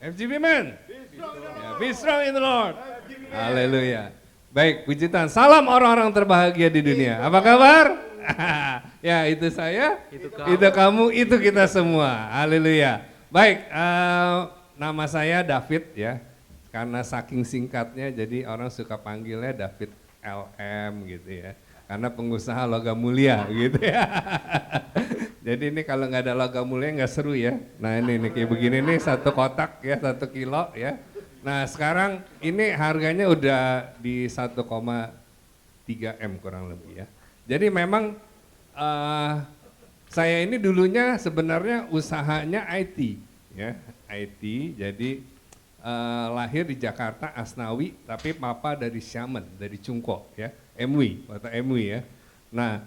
FGB man. Be strong in the Lord. Haleluya. Baik, puji Tuhan. Salam orang-orang terbahagia di dunia. Apa kabar? Ya, itu saya, itu kamu, itu kita semua. Haleluya. Baik, nama saya David ya. Karena saking singkatnya jadi orang suka panggilnya David LM gitu ya. Karena pengusaha logam mulia gitu ya. Jadi ini kalau nggak ada logam mulia nggak seru ya. Nah ini kayak begini nih 1 kotak ya, 1 kilo ya. Nah sekarang ini harganya udah di 1,3 M kurang lebih ya. Jadi memang saya ini dulunya sebenarnya usahanya IT ya, IT. Jadi lahir di Jakarta Asnawi, tapi papa dari Xiamen, dari Cungko ya, MW, kota MW ya. Nah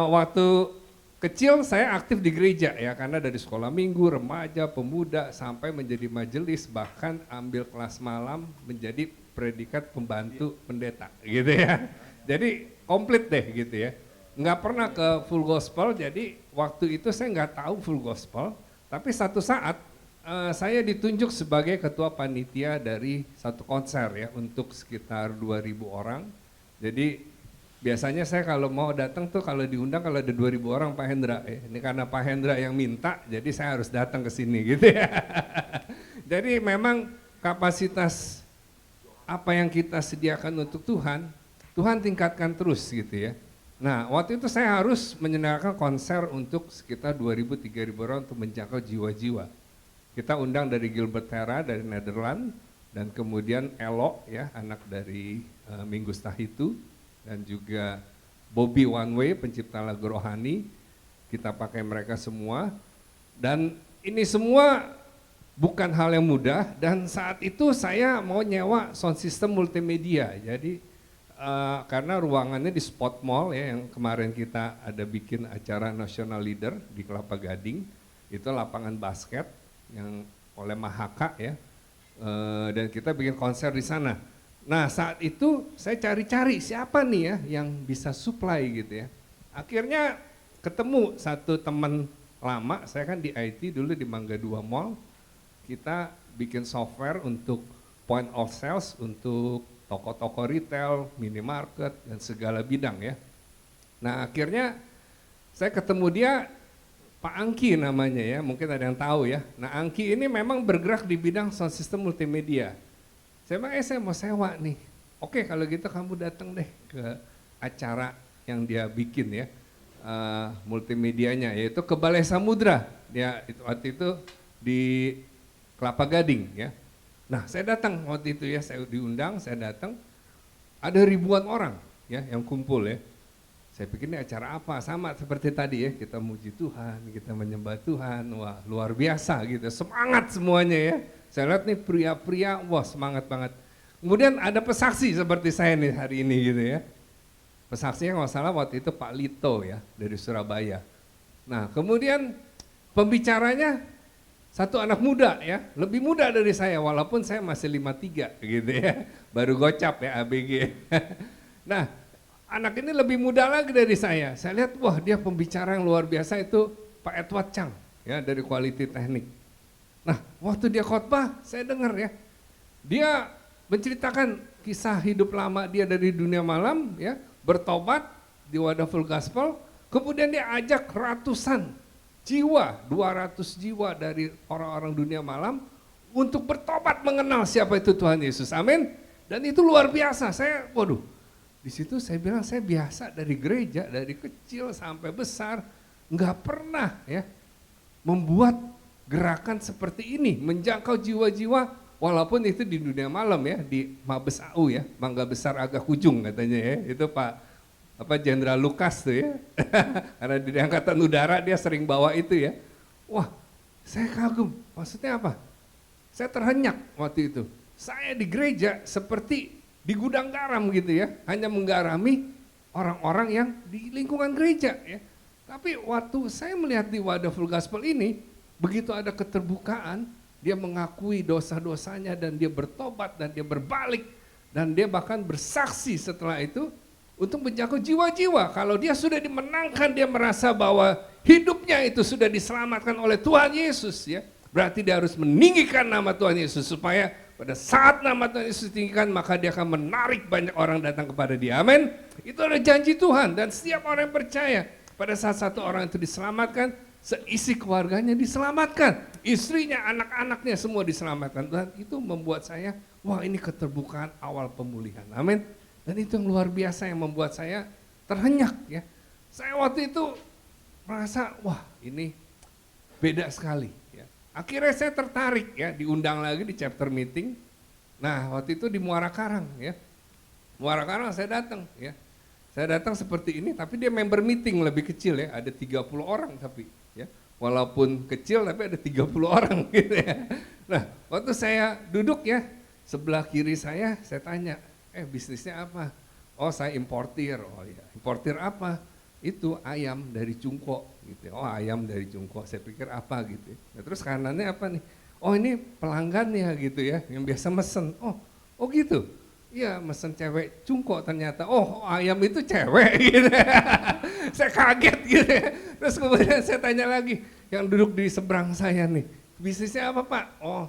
waktu kecil saya aktif di gereja ya, karena dari sekolah minggu, remaja, pemuda, sampai menjadi majelis, bahkan ambil kelas malam menjadi predikat pembantu pendeta gitu ya. Jadi komplit deh gitu ya. Nggak pernah ke full gospel, jadi waktu itu saya nggak tahu full gospel, tapi satu saat saya ditunjuk sebagai ketua panitia dari satu konser ya untuk sekitar 2.000 orang. Jadi biasanya saya kalau mau datang tuh kalau diundang kalau ada 2.000 orang Pak Hendra ya. Ini karena Pak Hendra yang minta jadi saya harus datang ke sini gitu ya. Jadi memang kapasitas apa yang kita sediakan untuk Tuhan, Tuhan tingkatkan terus gitu ya. Nah waktu itu saya harus menyelenggarakan konser untuk sekitar 2.000-3.000 orang untuk menjangkau jiwa-jiwa. Kita undang dari Gilbert Terra dari Netherlands dan kemudian Elo ya anak dari Minggu Stahitu. Dan juga Bobby One Way, pencipta lagu rohani, kita pakai mereka semua. Dan ini semua bukan hal yang mudah, dan saat itu saya mau nyewa sound system multimedia. Jadi karena ruangannya di Spot Mall ya, yang kemarin kita ada bikin acara National Leader di Kelapa Gading, itu lapangan basket yang oleh Mahaka ya, dan kita bikin konser di sana. Nah saat itu saya cari-cari siapa nih ya yang bisa supply gitu ya. Akhirnya ketemu satu teman lama, saya kan di IT dulu di Mangga 2 Mall. Kita bikin software untuk point of sales, untuk toko-toko retail, minimarket dan segala bidang ya. Nah akhirnya saya ketemu dia, Pak Angki namanya ya, mungkin ada yang tahu ya. Nah Angki ini memang bergerak di bidang sound system multimedia. Saya bilang, saya mau sewa nih. Oke kalau gitu kamu datang deh ke acara yang dia bikin ya, multimedianya, yaitu ke Balai Samudra. Dia waktu itu di Kelapa Gading ya. Nah saya datang waktu itu ya, saya diundang, saya datang. Ada ribuan orang ya yang kumpul ya. Saya pikir ini acara apa, sama seperti tadi ya, kita muji Tuhan, kita menyembah Tuhan, wah luar biasa gitu, semangat semuanya ya. Saya lihat nih pria-pria, wah semangat banget. Kemudian ada pesaksi seperti saya nih hari ini gitu ya. Pesaksinya nggak salah waktu itu Pak Lito ya dari Surabaya. Nah kemudian pembicaranya satu anak muda ya, lebih muda dari saya walaupun saya masih 53 gitu ya. Baru gocap ya ABG. Nah anak ini lebih muda lagi dari saya. Saya lihat wah dia pembicara yang luar biasa itu Pak Edward Chang ya dari Quality Teknik. Nah, waktu dia khotbah, saya dengar ya, dia menceritakan kisah hidup lama dia dari dunia malam, ya, bertobat di Wadah Full Gospel, kemudian dia ajak ratusan jiwa, 200 jiwa dari orang-orang dunia malam untuk bertobat mengenal siapa itu Tuhan Yesus, amin. Dan itu luar biasa, saya, waduh, di situ saya bilang saya biasa dari gereja, dari kecil sampai besar, nggak pernah ya membuat gerakan seperti ini, menjangkau jiwa-jiwa walaupun itu di dunia malam ya, di Mabes AU ya, Mangga Besar Agak Ujung katanya ya, itu Pak Jenderal Lukas tuh ya, karena di Angkatan Udara dia sering bawa itu ya. Wah saya kagum, maksudnya apa? Saya terhenyak waktu itu, saya di gereja seperti di gudang garam gitu ya, hanya menggarami orang-orang yang di lingkungan gereja ya. Tapi waktu saya melihat di Wadah Full Gospel ini, begitu ada keterbukaan, dia mengakui dosa-dosanya dan dia bertobat dan dia berbalik dan dia bahkan bersaksi setelah itu untuk menjangkau jiwa-jiwa. Kalau dia sudah dimenangkan, dia merasa bahwa hidupnya itu sudah diselamatkan oleh Tuhan Yesus ya. berarti dia harus meninggikan nama Tuhan Yesus, supaya pada saat nama Tuhan Yesus ditinggikan, maka dia akan menarik banyak orang datang kepada dia. Amin. Itu adalah janji Tuhan, dan setiap orang yang percaya, pada saat satu orang itu diselamatkan, seisi keluarganya diselamatkan, istrinya, anak-anaknya semua diselamatkan. Dan itu membuat saya, wah, ini keterbukaan awal pemulihan. Amin. Dan itu yang luar biasa yang membuat saya terhenyak ya. Saya waktu itu merasa, wah, ini beda sekali ya. Akhirnya saya tertarik ya, diundang lagi di chapter meeting. Nah, waktu itu di Muara Karang ya. Muara Karang saya datang ya. Saya datang seperti ini, tapi dia member meeting lebih kecil ya, ada 30 orang tapi ya. Walaupun kecil tapi ada 30 orang gitu ya. Nah, waktu saya duduk ya, sebelah kiri saya tanya, bisnisnya apa? Oh, saya importir. Oh ya, importir apa? Itu ayam dari Cungko gitu. Oh, ayam dari Cungko. Saya pikir apa gitu. Nah, terus kanannya apa nih? Oh, ini pelanggannya gitu ya, yang biasa mesen. Oh gitu. Iya, mesen cewek Cungko ternyata. Oh, ayam itu cewek gitu. Saya kaget gitu ya. Terus kemudian saya tanya lagi, yang duduk di seberang saya nih, bisnisnya apa Pak? Oh,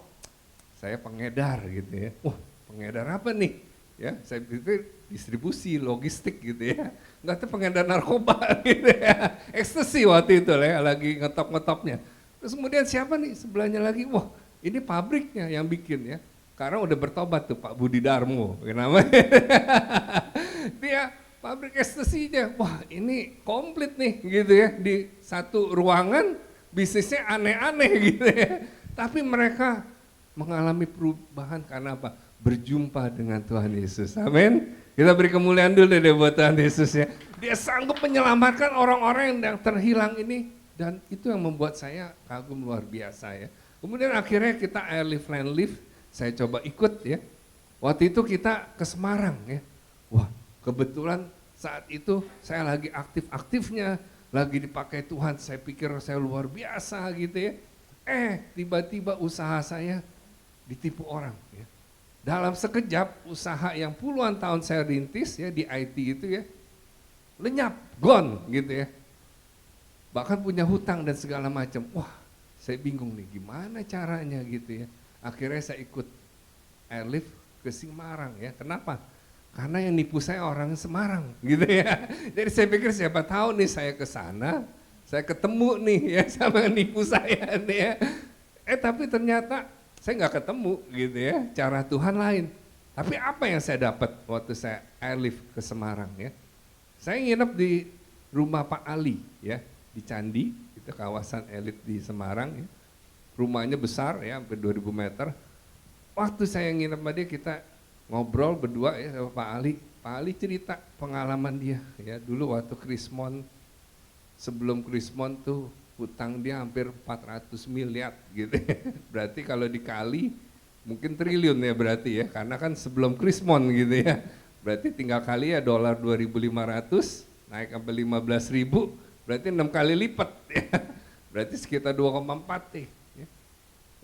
saya pengedar gitu ya. Wah, pengedar apa nih? Ya, saya pikir distribusi, logistik gitu ya. Enggak, tuh pengedar narkoba gitu ya. Ekstasi waktu itu lah ya, lagi ngetop-ngetopnya. Terus kemudian siapa nih sebelahnya lagi? Wah, ini pabriknya yang bikin ya. Karena udah bertobat tuh Pak Budi Darmo, namanya. Dia pabrik ekstasinya. Wah, ini komplit nih gitu ya. Di satu ruangan bisnisnya aneh-aneh gitu ya. Tapi mereka mengalami perubahan karena apa? Berjumpa dengan Tuhan Yesus. Amin. Kita beri kemuliaan dulu deh buat Tuhan Yesus ya. Dia sanggup menyelamatkan orang-orang yang terhilang ini, dan itu yang membuat saya kagum luar biasa ya. Kemudian akhirnya kita Airlift Landlift, saya coba ikut ya. Waktu itu kita ke Semarang ya. Wah, kebetulan saat itu saya lagi aktif-aktifnya, lagi dipakai Tuhan, saya pikir saya luar biasa gitu ya. Tiba-tiba usaha saya ditipu orang ya. Dalam sekejap usaha yang puluhan tahun saya rintis ya di IT itu ya, lenyap, gone gitu ya. Bahkan punya hutang dan segala macam. Wah, saya bingung nih gimana caranya gitu ya. Akhirnya saya ikut airlift ke Semarang ya. Kenapa? Karena yang nipu saya orang Semarang gitu ya. Jadi saya pikir siapa tahu nih saya ke sana, saya ketemu nih ya sama yang nipu saya nih ya. Tapi ternyata saya nggak ketemu gitu ya, cara Tuhan lain. Tapi apa yang saya dapat waktu saya airlift ke Semarang ya? Saya nginep di rumah Pak Ali ya, di Candi, itu kawasan elit di Semarang ya. Rumahnya besar ya, hampir 2000 meter. Waktu saya nginep sama dia, kita ngobrol berdua ya sama Pak Ali. Pak Ali cerita pengalaman dia ya, dulu waktu Krismon, sebelum Krismon tuh hutang dia hampir 400 miliar gitu ya. Berarti kalau dikali mungkin triliun ya berarti ya, karena kan sebelum Krismon gitu ya. Berarti tinggal kali ya dolar 2.500 naik sampai 15.000, berarti 6 kali lipat ya. Berarti sekitar 2,4 ya.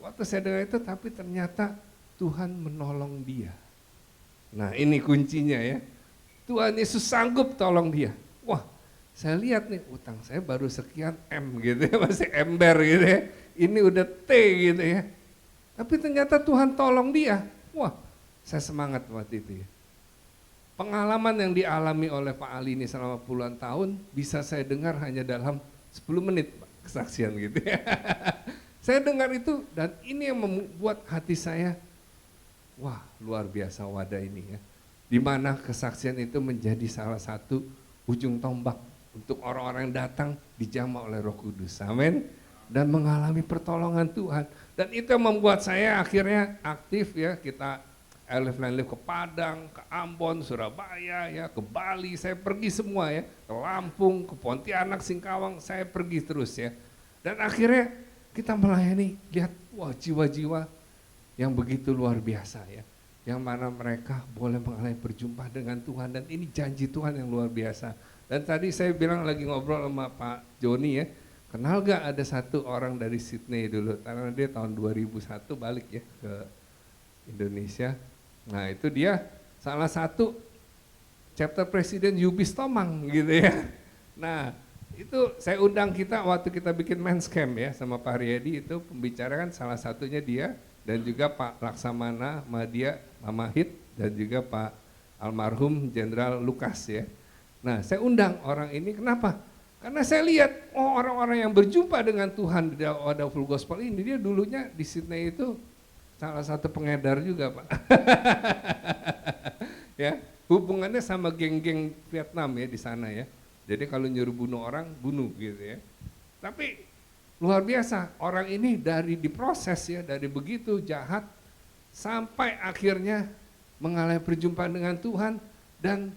Waktu saya dengar itu, tapi ternyata Tuhan menolong dia. Nah, ini kuncinya ya. Tuhan Yesus sanggup tolong dia. Wah, saya lihat nih utang saya baru sekian M gitu ya, masih ember gitu ya. Ini udah T gitu ya. Tapi ternyata Tuhan tolong dia. Wah, saya semangat waktu itu ya. Pengalaman yang dialami oleh Pak Ali ini selama puluhan tahun bisa saya dengar hanya dalam 10 menit Pak, kesaksian gitu ya. Saya dengar itu, dan ini yang membuat hati saya, wah, luar biasa wadah ini ya. Di mana kesaksian itu menjadi salah satu ujung tombak untuk orang-orang yang datang dijamah oleh Roh Kudus, amin, dan mengalami pertolongan Tuhan. Dan itu yang membuat saya akhirnya aktif ya, kita Airlift Landlift ke Padang, ke Ambon, Surabaya ya, ke Bali, saya pergi semua ya, ke Lampung, ke Pontianak, Singkawang, saya pergi terus ya. Dan akhirnya kita melayani, lihat wah jiwa-jiwa yang begitu luar biasa ya, yang mana mereka boleh mengalami berjumpa dengan Tuhan, dan ini janji Tuhan yang luar biasa. Dan tadi saya bilang lagi ngobrol sama Pak Joni ya, kenal gak ada satu orang dari Sydney dulu, karena dia tahun 2001 balik ya ke Indonesia. Nah itu dia salah satu chapter presiden Yubis Tomang gitu ya. Nah Itu saya undang kita waktu kita bikin Men's Camp ya sama Pak Haryadi, itu pembicara kan salah satunya dia dan juga Pak Laksamana, Madia, Mamahit dan juga Pak almarhum Jenderal Lukas ya. Nah saya undang orang ini kenapa? Karena saya lihat orang-orang yang berjumpa dengan Tuhan di wadah Full Gospel ini, dia dulunya di Sydney itu salah satu pengedar juga Pak. Ya, hubungannya sama geng-geng Vietnam ya di sana ya. Jadi kalau nyuruh bunuh orang, bunuh gitu ya. Tapi luar biasa, orang ini dari diproses ya, dari begitu jahat sampai akhirnya mengalami perjumpaan dengan Tuhan dan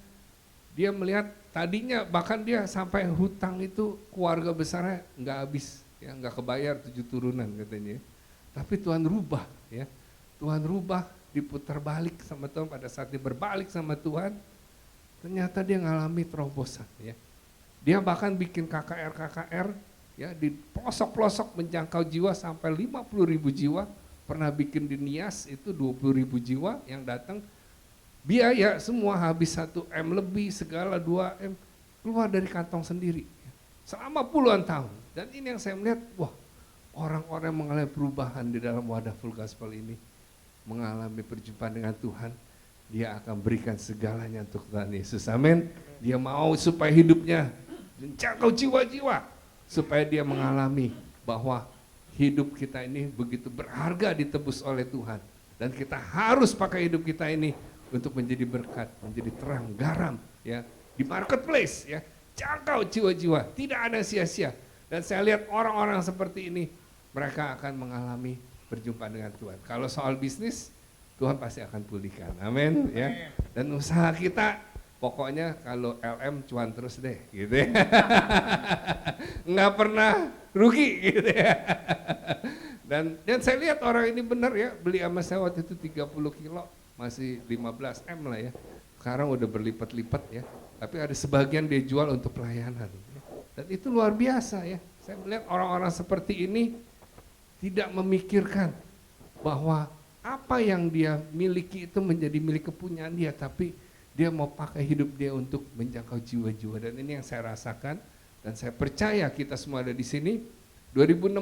dia melihat tadinya bahkan dia sampai hutang itu keluarga besarnya nggak habis, ya nggak kebayar 7 turunan katanya. Tapi Tuhan rubah ya, Tuhan rubah, diputar balik sama Tuhan. Pada saat dia berbalik sama Tuhan, ternyata dia ngalami terobosan ya. Dia bahkan bikin KKR ya di pelosok-pelosok menjangkau jiwa sampai 50.000 jiwa. Pernah bikin di Nias itu 20.000 jiwa yang datang. Biaya semua habis 1 M lebih, segala 2 M keluar dari kantong sendiri. Selama puluhan tahun. Dan ini yang saya melihat, wah orang-orang yang mengalami perubahan di dalam wadah Full Gospel ini. Mengalami perjumpaan dengan Tuhan. Dia akan berikan segalanya untuk Tuhan Yesus. Amin. Dia mau supaya hidupnya menjangkau jiwa-jiwa supaya dia mengalami bahwa hidup kita ini begitu berharga ditebus oleh Tuhan dan kita harus pakai hidup kita ini untuk menjadi berkat, menjadi terang, garam ya di marketplace ya, jangkau jiwa-jiwa, tidak ada sia-sia. Dan saya lihat orang-orang seperti ini mereka akan mengalami perjumpaan dengan Tuhan. Kalau soal bisnis Tuhan pasti akan pulihkan, amin ya. Dan usaha kita pokoknya kalau LM cuan terus deh gitu ya. Nggak pernah rugi gitu ya. Dan saya lihat orang ini benar ya, beli sama saya waktu itu 30 kilo masih 15 M lah ya. Sekarang udah berlipat-lipat ya. Tapi ada sebagian dia jual untuk pelayanan. Dan itu luar biasa ya. Saya melihat orang-orang seperti ini tidak memikirkan bahwa apa yang dia miliki itu menjadi milik kepunyaan dia, tapi dia mau pakai hidup dia untuk menjangkau jiwa-jiwa. Dan ini yang saya rasakan dan saya percaya kita semua ada di sini. 2016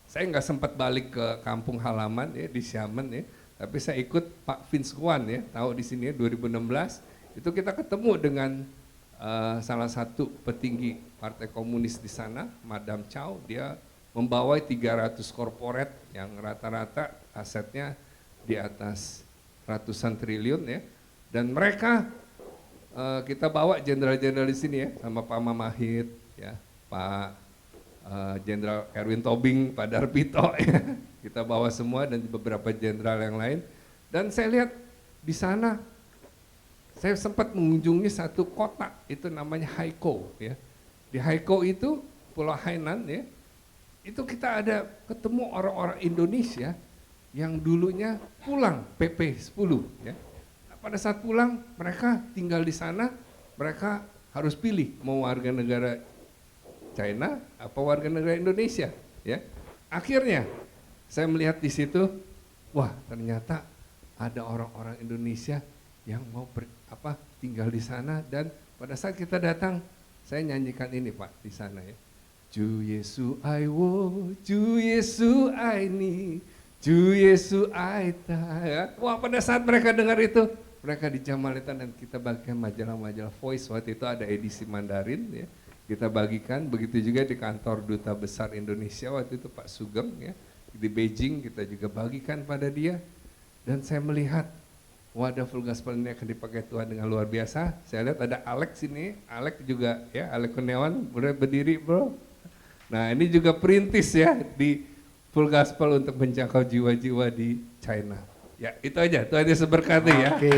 saya nggak sempat balik ke kampung halaman ya di Xiamen ya, tapi saya ikut Pak Vince Kwan ya, tahu di sini ya, 2016 itu kita ketemu dengan salah satu petinggi Partai Komunis di sana, Madam Chow. Dia membawa 300 korporat yang rata-rata asetnya di atas ratusan triliun ya. Dan mereka kita bawa jenderal-jenderal di sini ya, sama Pak Mamahit, ya, Pak Jenderal Erwin Tobing, Pak Darpito, ya. Kita bawa semua dan beberapa jenderal yang lain. Dan saya lihat di sana, saya sempat mengunjungi satu kota, itu namanya Haikou, ya. Di Haikou itu Pulau Hainan, ya, itu kita ada ketemu orang-orang Indonesia yang dulunya pulang PP 10, ya. Pada saat pulang, mereka tinggal di sana, mereka harus pilih mau warga negara China apa warga negara Indonesia, ya. Akhirnya saya melihat di situ, wah ternyata ada orang-orang Indonesia yang mau tinggal di sana. Dan pada saat kita datang, saya nyanyikan ini Pak di sana ya. Ju Yesu ai wo, Ju Yesu ai ni, Ju Yesu ai ta. Ya. Wah pada saat mereka dengar itu, mereka di Jamalitan dan kita bagikan majalah-majalah Voice, waktu itu ada edisi Mandarin ya, kita bagikan. Begitu juga di kantor Duta Besar Indonesia waktu itu Pak Sugeng ya, di Beijing kita juga bagikan pada dia. Dan saya melihat wadah Full Gospel ini akan dipakai Tuhan dengan luar biasa. Saya lihat ada Alex ini, Alex juga ya, Alex Kurniawan boleh berdiri bro. Nah ini juga perintis ya di Full Gospel untuk menjangkau jiwa-jiwa di China. Ya itu aja, Tuhan Yesus berkati ya. Oke.